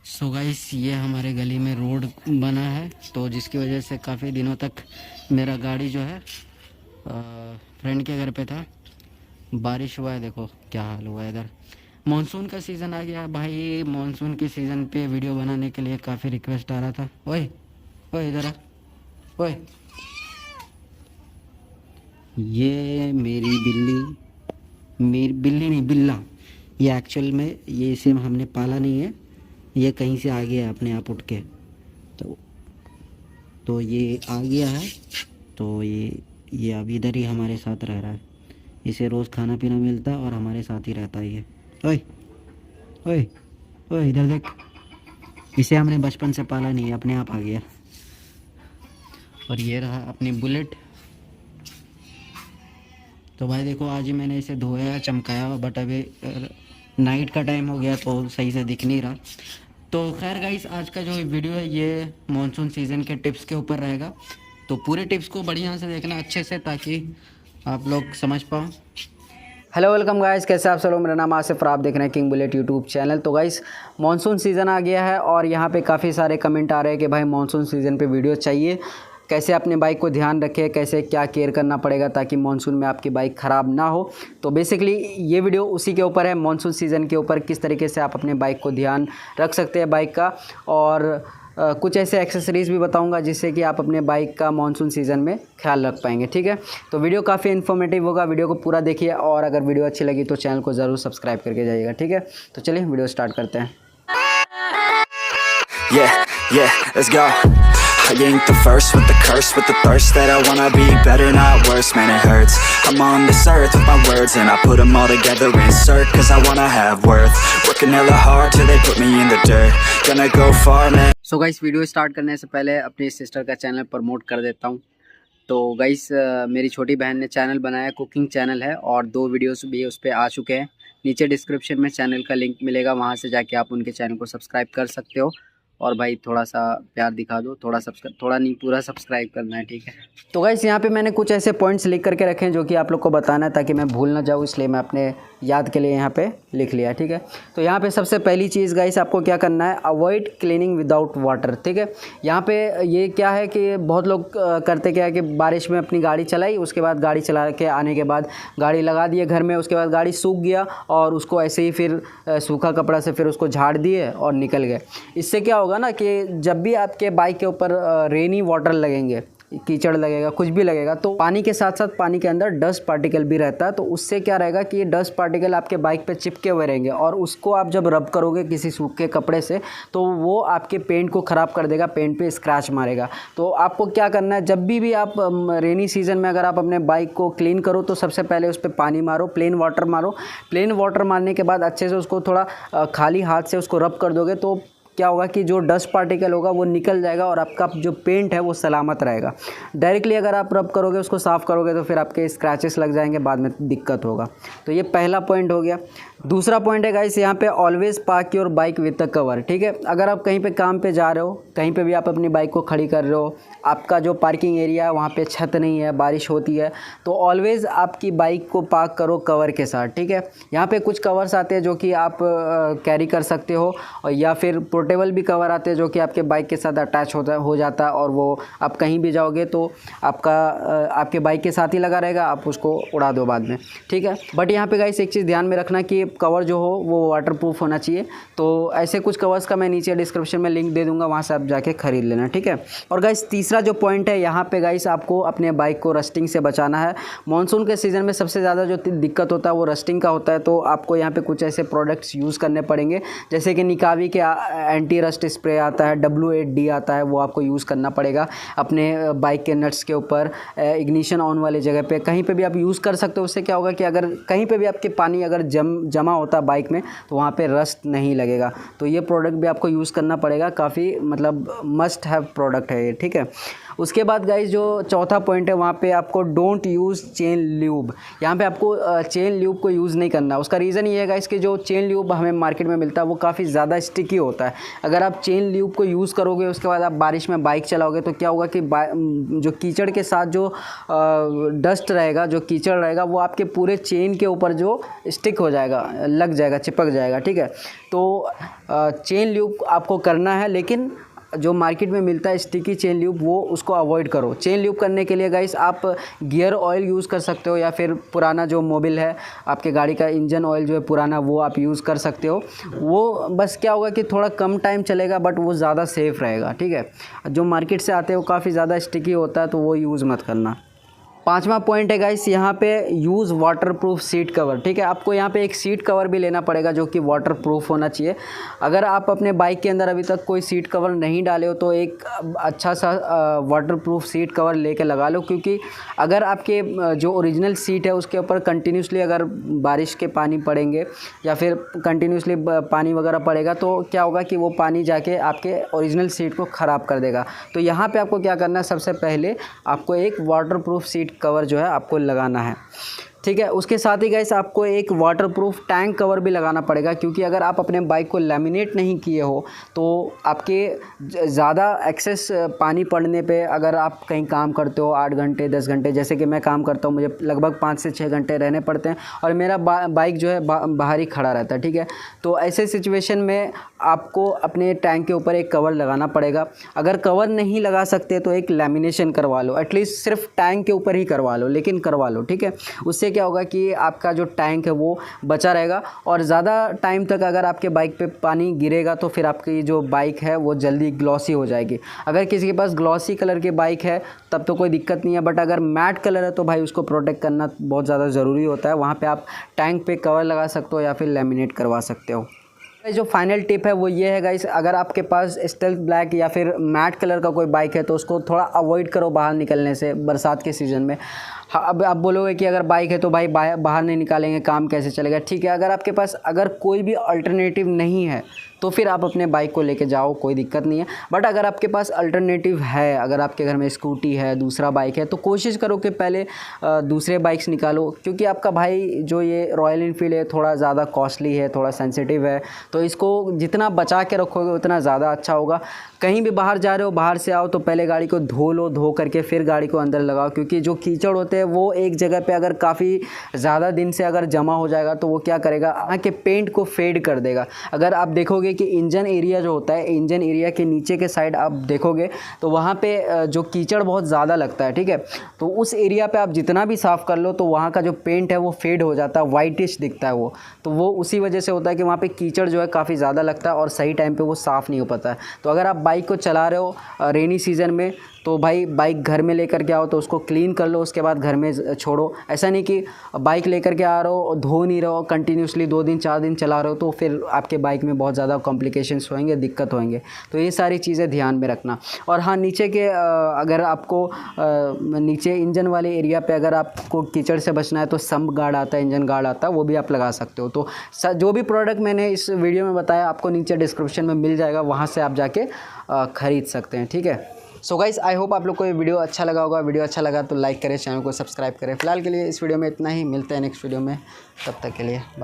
So guys, ये हमारे गली में रोड बना है, तो जिसकी वजह से काफ़ी दिनों तक मेरा गाड़ी जो है फ्रेंड के घर पे था। बारिश हुआ है, देखो क्या हाल हुआ है इधर। मानसून का सीज़न आ गया भाई। मानसून के सीज़न पे वीडियो बनाने के लिए काफ़ी रिक्वेस्ट आ रहा था। ओए ओए इधर आ। ओए, ये मेरी बिल्ली नहीं, बिल्ला। ये एक्चुअल में ये इसे हमने पाला नहीं है, ये कहीं से आ गया अपने आप उठ के। तो ये आ गया है। तो ये अभी इधर ही हमारे साथ रह रहा है। इसे रोज़ खाना पीना मिलता है और हमारे साथ ही रहता है ये। ओए ओए ओए इधर देख। इसे हमने बचपन से पाला नहीं है, अपने आप आ गया। और ये रहा अपनी बुलेट। तो भाई देखो, आज ही मैंने इसे धोया चमकाया, बट अभी नाइट का टाइम हो गया तो सही से दिख नहीं रहा। तो खैर गाइस, आज का जो वीडियो है ये मानसून सीज़न के टिप्स के ऊपर रहेगा। तो पूरे टिप्स को बढ़िया से देखना अच्छे से, ताकि आप लोग समझ पाओ। हेलो, वेलकम गाइस, कैसे आप सब लोग। मेरा नाम आसिफ और आप देख रहे हैं किंग बुलेट यूट्यूब चैनल। तो गाइस, मानसून सीज़न आ गया है और यहाँ पे काफ़ी सारे कमेंट आ रहे हैं कि भाई मानसून सीज़न पे वीडियो चाहिए। कैसे अपने बाइक को ध्यान रखें, कैसे क्या केयर करना पड़ेगा ताकि मानसून में आपकी बाइक ख़राब ना हो। तो बेसिकली ये वीडियो उसी के ऊपर है, मानसून सीज़न के ऊपर, किस तरीके से आप अपने बाइक को ध्यान रख सकते हैं बाइक का। और कुछ ऐसे एक्सेसरीज़ भी बताऊंगा जिससे कि आप अपने बाइक का मानसून सीज़न में ख्याल रख पाएंगे। ठीक है, तो वीडियो काफ़ी इन्फॉर्मेटिव होगा, वीडियो को पूरा देखिए। और अगर वीडियो अच्छी लगी तो चैनल को ज़रूर सब्सक्राइब करके जाइएगा। ठीक है, तो चलिए वीडियो स्टार्ट करते हैं। Let's go. I ain't the first with the curse, with the thirst that I wanna be better, not worse, man it hurts. I'm on this earth with my words and I put them all together, insert, cause I wanna have worth. Working hella hard till they put me in the dirt, gonna go far, man. So guys, video start करने से पहले अपनी sister का channel promote कर देता हूँ। तो guys, मेरी छोटी बहन ने चैनल बनाया, कुकिंग चैनल है, और 2 वीडियोस भी उस पर आ चुके हैं। नीचे डिस्क्रिप्शन में चैनल का लिंक मिलेगा, वहाँ से जाके आप उनके चैनल को सब्सक्राइब कर सकते हो। और भाई थोड़ा सा प्यार दिखा दो, थोड़ा नहीं, पूरा सब्सक्राइब करना है। ठीक है, तो गाइस यहाँ पे मैंने कुछ ऐसे पॉइंट्स लिख करके रखे हैं जो कि आप लोग को बताना है ताकि मैं भूल ना जाऊँ, इसलिए मैं अपने याद के लिए यहाँ पे लिख लिया। ठीक है, तो यहाँ पे सबसे पहली चीज़ गाइस आपको क्या करना है, अवॉइड क्लीनिंग विदाउट वाटर। ठीक है, यहाँ पे ये क्या है कि बहुत लोग करते क्या है कि बारिश में अपनी गाड़ी चलाई, उसके बाद गाड़ी चला के आने के बाद गाड़ी लगा दिए घर में, उसके बाद गाड़ी सूख गया और उसको ऐसे ही फिर सूखा कपड़ा से फिर उसको झाड़ दिए और निकल गए। इससे क्या होगा ना कि जब भी आपके बाइक के ऊपर रेनी वाटर लगेंगे, कीचड़ लगेगा, कुछ भी लगेगा, तो पानी के साथ साथ पानी के अंदर डस्ट पार्टिकल भी रहता है। तो उससे क्या रहेगा कि ये डस्ट पार्टिकल आपके बाइक पे चिपके हुए रहेंगे और उसको आप जब रब करोगे किसी सूखे कपड़े से तो वो आपके पेंट को ख़राब कर देगा, पेंट पे स्क्रैच मारेगा। तो आपको क्या करना है, जब भी आप रेनी सीज़न में अगर आप अपने बाइक को क्लीन करो तो सबसे पहले उस पर पानी मारो, प्लेन वाटर मारो। प्लेन वाटर मारने के बाद अच्छे से उसको थोड़ा खाली हाथ से उसको रब कर दोगे तो क्या होगा कि जो डस्ट पार्टिकल होगा वो निकल जाएगा और आपका जो पेंट है वो सलामत रहेगा। डायरेक्टली अगर आप रब करोगे, उसको साफ़ करोगे, तो फिर आपके स्क्रैचेस लग जाएंगे, बाद में दिक्कत होगा। तो ये पहला पॉइंट हो गया। दूसरा पॉइंट है गाइस, यहाँ पे always park your bike with the cover. ठीक है, अगर आप कहीं पे काम पे जा रहे हो, कहीं पे भी आप अपनी बाइक को खड़ी कर रहे हो, आपका जो पार्किंग एरिया है वहाँ पे छत नहीं है, बारिश होती है, तो ऑलवेज़ आपकी बाइक को पार्क करो कवर के साथ। ठीक है, यहाँ पे कुछ कवर्स आते हैं जो कि आप कैरी कर सकते हो, और या फिर पोर्टेबल भी कवर आते हैं जो कि आपके बाइक के साथ अटैच हो जाता है और वो आप कहीं भी जाओगे तो आपके बाइक के साथ ही लगा रहेगा, आप उसको उड़ा दो बाद में। ठीक है, बट यहाँ पे गाइस एक चीज़ ध्यान में रखना कि कवर जो हो वो वाटरप्रूफ होना चाहिए। तो ऐसे कुछ कवर्स का मैं नीचे डिस्क्रिप्शन में लिंक दे दूँगा, वहाँ से आप जाके ख़रीद लेना। ठीक है, और गाइस तीसरा जो पॉइंट है, यहाँ पे गाइस आपको अपने बाइक को रस्टिंग से बचाना है। मानसून के सीज़न में सबसे ज़्यादा जो दिक्कत होता है वो रस्टिंग का होता है। तो आपको यहाँ पे कुछ ऐसे प्रोडक्ट्स यूज़ करने पड़ेंगे, जैसे कि निकावी के एंटी रस्ट स्प्रे आता है, W8D आता है, वो आपको यूज़ करना पड़ेगा अपने बाइक के नट्स के ऊपर, इग्निशन ऑन वाले जगह पे, कहीं पे भी आप यूज़ कर सकते हो। उससे क्या होगा कि अगर कहीं पे भी आपके पानी अगर जमा होता है बाइक में तो वहाँ पे रस्ट नहीं लगेगा। तो ये प्रोडक्ट भी आपको यूज़ करना पड़ेगा, काफ़ी मतलब मस्ट हैव प्रोडक्ट है ये। ठीक है, उसके बाद गाइस जो चौथा पॉइंट है वहाँ पे आपको डोंट यूज़ चेन ल्यूब। यहाँ पे आपको चेन ल्यूब को यूज़ नहीं करना। उसका रीज़न ये है गाइस कि जो चेन ल्यूब हमें मार्केट में मिलता है वो काफ़ी ज़्यादा स्टिकी होता है। अगर आप चेन ल्यूब को यूज़ करोगे उसके बाद आप बारिश में बाइक चलाओगे तो क्या होगा कि जो कीचड़ के साथ जो डस्ट रहेगा, जो कीचड़ रहेगा वो आपके पूरे चेन के ऊपर जो स्टिक हो जाएगा, लग जाएगा, चिपक जाएगा, ठीक है। तो चेन ल्यूब आपको करना है, लेकिन जो मार्केट में मिलता है स्टिकी चेन ल्यूब वो उसको अवॉइड करो। चेन ल्यूब करने के लिए गाइस आप गियर ऑयल यूज़ कर सकते हो, या फिर पुराना जो मोबिल है आपके गाड़ी का इंजन ऑयल जो है पुराना वो आप यूज़ कर सकते हो। वो बस क्या होगा कि थोड़ा कम टाइम चलेगा बट वो ज़्यादा सेफ़ रहेगा, ठीक है। जो मार्केट से आते हैं वो काफ़ी ज़्यादा स्टिकी होता है तो वो यूज़ मत करना। पांचवा पॉइंट है गाइस यहाँ पे यूज़ वाटरप्रूफ सीट कवर, ठीक है। आपको यहाँ पे एक सीट कवर भी लेना पड़ेगा जो कि वाटरप्रूफ होना चाहिए। अगर आप अपने बाइक के अंदर अभी तक कोई सीट कवर नहीं डाले हो तो एक अच्छा सा वाटरप्रूफ सीट कवर लेके लगा लो, क्योंकि अगर आपके जो ओरिजिनल सीट है उसके ऊपर कंटिन्यूसली अगर बारिश के पानी पड़ेंगे या फिर कंटिन्यूसली पानी वगैरह पड़ेगा तो क्या होगा कि वो पानी जाके आपके ओरिजिनल सीट को ख़राब कर देगा। तो यहाँ पे आपको क्या करना है, सबसे पहले आपको एक वाटरप्रूफ सीट कवर जो है आपको लगाना है, ठीक है। उसके साथ ही गाइस आपको एक वाटरप्रूफ टैंक कवर भी लगाना पड़ेगा, क्योंकि अगर आप अपने बाइक को लैमिनेट नहीं किए हो तो आपके ज़्यादा एक्सेस पानी पड़ने पे अगर आप कहीं काम करते हो 8 घंटे 10 घंटे, जैसे कि मैं काम करता हूँ, मुझे लगभग 5 से 6 घंटे रहने पड़ते हैं और मेरा बाइक जो है बाहर ही खड़ा रहता है, ठीक है। तो ऐसे सिचुएशन में आपको अपने टैंक के ऊपर एक कवर लगाना पड़ेगा। अगर कवर नहीं लगा सकते तो एक लैमिनेशन करवा लो, एटलीस्ट सिर्फ टैंक के ऊपर ही करवा लो, लेकिन करवा लो, ठीक है। उससे क्या होगा कि आपका जो टैंक है वो बचा रहेगा और ज़्यादा टाइम तक अगर आपके बाइक पे पानी गिरेगा तो फिर आपकी जो बाइक है वो जल्दी ग्लॉसी हो जाएगी। अगर किसी के पास ग्लॉसी कलर की बाइक है तब तो कोई दिक्कत नहीं है, बट अगर मैट कलर है तो भाई उसको प्रोटेक्ट करना बहुत ज़्यादा ज़रूरी होता है। वहाँ पे आप टैंक पे कवर लगा सकते हो या फिर लैमिनेट करवा सकते हो। जो फाइनल टिप है वो ये है गाइस, अगर आपके पास स्टेल्थ ब्लैक या फिर मैट कलर का कोई बाइक है तो उसको थोड़ा अवॉइड करो बाहर निकलने से बरसात के सीज़न में। अब आप बोलोगे कि अगर बाइक है तो भाई बाहर नहीं निकालेंगे, काम कैसे चलेगा, ठीक है। अगर आपके पास अगर कोई भी अल्टरनेटिव नहीं है तो फिर आप अपने बाइक को लेके जाओ, कोई दिक्कत नहीं है। बट अगर आपके पास अल्टरनेटिव है, अगर आपके घर में स्कूटी है, दूसरा बाइक है, तो कोशिश करो कि पहले दूसरे बाइक्स निकालो, क्योंकि आपका भाई जो ये रॉयल एनफील्ड है थोड़ा ज़्यादा कॉस्टली है, थोड़ा सेंसिटिव है, तो इसको जितना बचा के रखोगे उतना ज़्यादा अच्छा होगा। कहीं भी बाहर जा रहे हो, बाहर से आओ तो पहले गाड़ी को धो लो, धो करके फिर गाड़ी को अंदर लगाओ, क्योंकि जो कीचड़ होते हैं वो एक जगह पे अगर काफ़ी ज़्यादा दिन से अगर जमा हो जाएगा तो वो क्या करेगा, आके पेंट को फेड कर देगा। अगर आप देखोगे कि इंजन एरिया जो होता है, इंजन एरिया के नीचे के साइड आप देखोगे तो वहाँ पे जो कीचड़ बहुत ज़्यादा लगता है, ठीक है। तो उस एरिया पे आप जितना भी साफ़ कर लो तो वहाँ का जो पेंट है वो फेड हो जाता है, वाइटिश दिखता है वो। तो वो उसी वजह से होता है कि वहाँ पे कीचड़ जो है काफ़ी ज़्यादा लगता है और सही टाइम पे वो साफ़ नहीं हो पाता है। तो अगर आप बाइक को चला रहे हो रेनी सीज़न में तो भाई बाइक घर में लेकर के आओ तो उसको क्लीन कर लो, उसके बाद घर में छोड़ो। ऐसा नहीं कि बाइक लेकर के आ रहे हो, धो नहीं रहो, कंटिन्यूसली 2 दिन 4 दिन चला रहे हो तो फिर आपके बाइक में बहुत ज़्यादा कॉम्प्लिकेशंस होंगे, दिक्कत होंगे। तो ये सारी चीज़ें ध्यान में रखना। और हाँ, नीचे के अगर आपको नीचे इंजन वाले एरिया पे अगर आपको कीचड़ से बचना है तो सम्प गार्ड आता है, इंजन गार्ड आता है, वो भी आप लगा सकते हो। तो जो भी प्रोडक्ट मैंने इस वीडियो में बताया आपको नीचे डिस्क्रिप्शन में मिल जाएगा, वहाँ से आप जाके ख़रीद सकते हैं, ठीक है। सो गाइस, आई होप आप लोग को ये वीडियो अच्छा लगा होगा। वीडियो अच्छा लगा तो लाइक करें, चैनल को सब्सक्राइब करें। फिलहाल के लिए इस वीडियो में इतना ही, मिलते हैं नेक्स्ट वीडियो में, तब तक के लिए बाय।